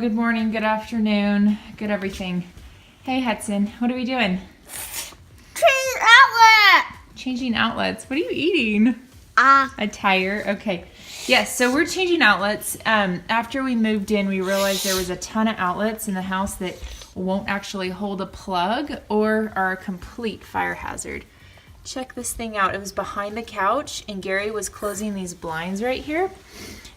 good morning, good afternoon, good everything. Hey Hudson, what are we doing? Changing outlet. Changing outlets. What are you eating? A tire. Okay. Yes, so we're changing outlets. After we moved in, we realized there was a ton of outlets in the house that won't actually hold a plug or are a complete fire hazard. Check this thing out. It was behind the couch, and Gary was closing these blinds right here.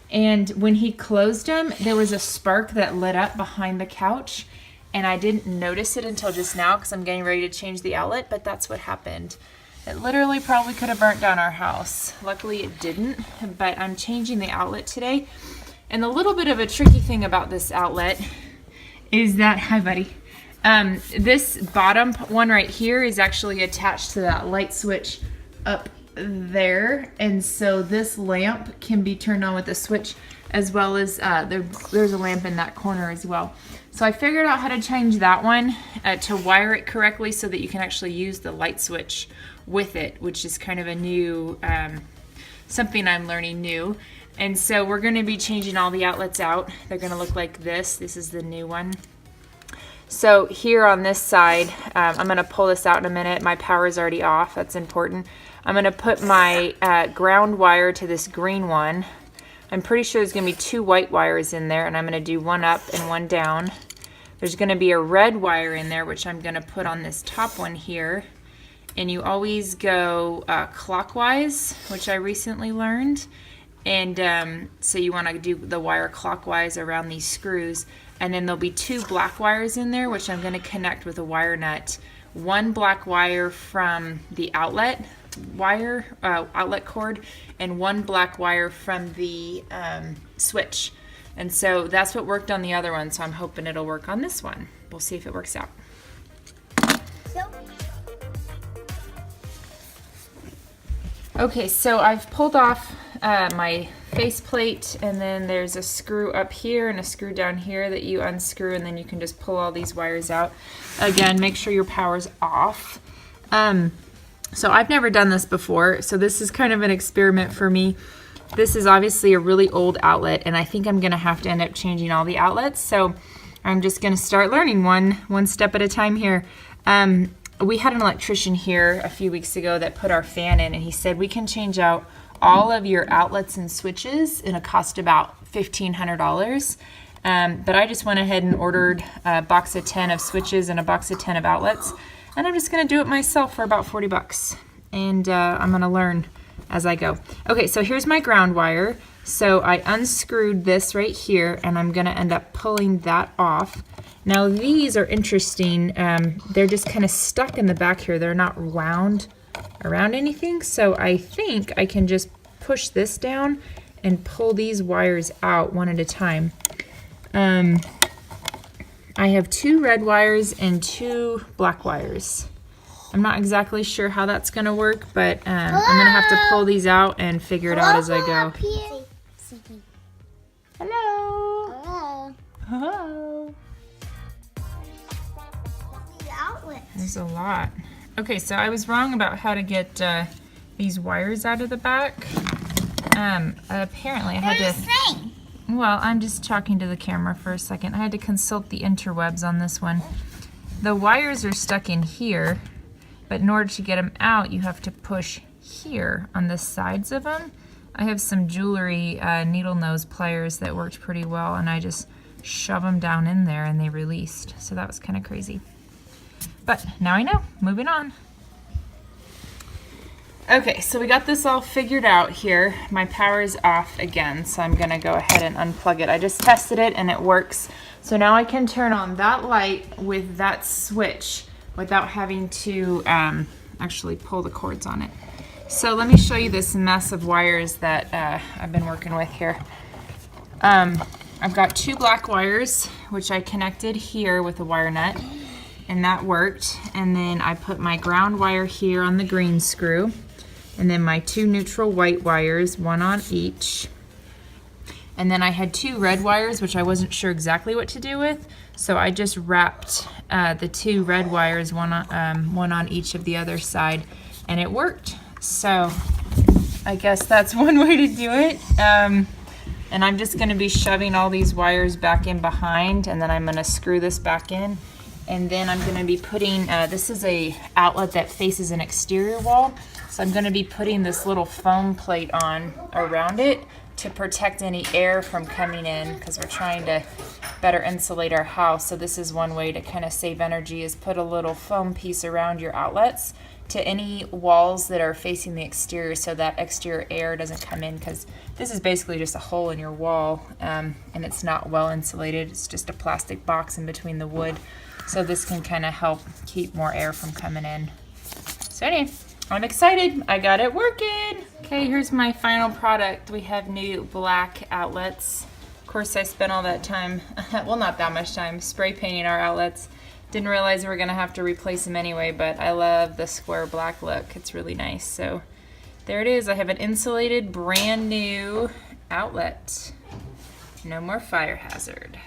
And when he closed them, there was a spark that lit up behind the couch. And I didn't notice it until just now because I'm getting ready to change the outlet, but that's what happened. It literally probably could have burnt down our house. Luckily it didn't, but I'm changing the outlet today. And a little bit of a tricky thing about this outlet is that, hi buddy, this bottom one right here is actually attached to that light switch up there. And so this lamp can be turned on with a switch, as well as there's a lamp in that corner as well. So I figured out how to change that one to wire it correctly so that you can actually use the light switch with it, which is kind of a new, something I'm learning new. And so we're going to be changing all the outlets out. They're going to look like this. This is the new one. So here on this side, I'm going to pull this out in a minute. My power is already off. That's important. I'm going to put my ground wire to this green one. I'm pretty sure there's going to be 2 white wires in there, and I'm going to do one up and one down. There's going to be a red wire in there, which I'm going to put on this top one here. And you always go clockwise, which I recently learned. And so you want to do the wire clockwise around these screws. And then there'll be 2 black wires in there, which I'm going to connect with a wire nut. 1 black wire from the outlet wire, outlet cord, and 1 black wire from the switch. And so that's what worked on the other one, so I'm hoping it'll work on this one. We'll see if it works out. Okay, so I've pulled off my faceplate, and then there's a screw up here and a screw down here that you unscrew, and then you can just pull all these wires out. Again, make sure your power's off. So I've never done this before, so this is kind of an experiment for me. This is obviously a really old outlet, and I think I'm going to have to end up changing all the outlets, so I'm just going to start learning one step at a time here. We had an electrician here a few weeks ago that put our fan in, and he said we can change out all of your outlets and switches in a cost about $1,500. But I just went ahead and ordered a box of 10 of switches and a box of 10 of outlets. And I'm just going to do it myself for about 40 bucks. And I'm going to learn as I go. Okay, so here's my ground wire. So I unscrewed this right here, and I'm going to end up pulling that off. Now these are interesting. They're just kind of stuck in the back here. They're not wound around anything. So I think I can just push this down and pull these wires out one at a time. I have 2 red wires and 2 black wires. I'm not exactly sure how that's going to work, but I'm going to have to pull these out and figure it out as I go. Hello. Hello. There's a lot. Okay, so I was wrong about how to get these wires out of the back. Apparently I had to... Well, I'm just talking to the camera for a second. I had to consult the interwebs on this one. The wires are stuck in here, but in order to get them out, you have to push here on the sides of them. I have some jewelry needle nose pliers that worked pretty well, and I just shove them down in there and they released. So that was kind of crazy. But now I know. Moving on. Okay, so we got this all figured out here. My power is off again, so I'm gonna go ahead and unplug it. I just tested it and it works. So now I can turn on that light with that switch without having to actually pull the cords on it. So let me show you this mess of wires that I've been working with here. I've got 2 black wires, which I connected here with a wire nut, and that worked. And then I put my ground wire here on the green screw. And then my 2 neutral white wires, 1 on each. And then I had 2 red wires, which I wasn't sure exactly what to do with. So I just wrapped the 2 red wires, one on each of the other side, and it worked. So I guess that's one way to do it. And I'm just gonna be shoving all these wires back in behind, and then I'm gonna screw this back in. And then I'm gonna be putting, this is a outlet that faces an exterior wall. So I'm gonna be putting this little foam plate on around it to protect any air from coming in, because we're trying to better insulate our house. So this is one way to kind of save energy, is put a little foam piece around your outlets to any walls that are facing the exterior, so that exterior air doesn't come in, because this is basically just a hole in your wall, and it's not well insulated. It's just a plastic box in between the wood. So this can kind of help keep more air from coming in. So anyway, I'm excited. I got it working. Okay, here's my final product. We have new black outlets. Of course, I spent all that time, well, not that much time, spray painting our outlets. Didn't realize we were gonna have to replace them anyway, but I love the square black look. It's really nice. So there it is. I have an insulated, brand new outlet. No more fire hazard.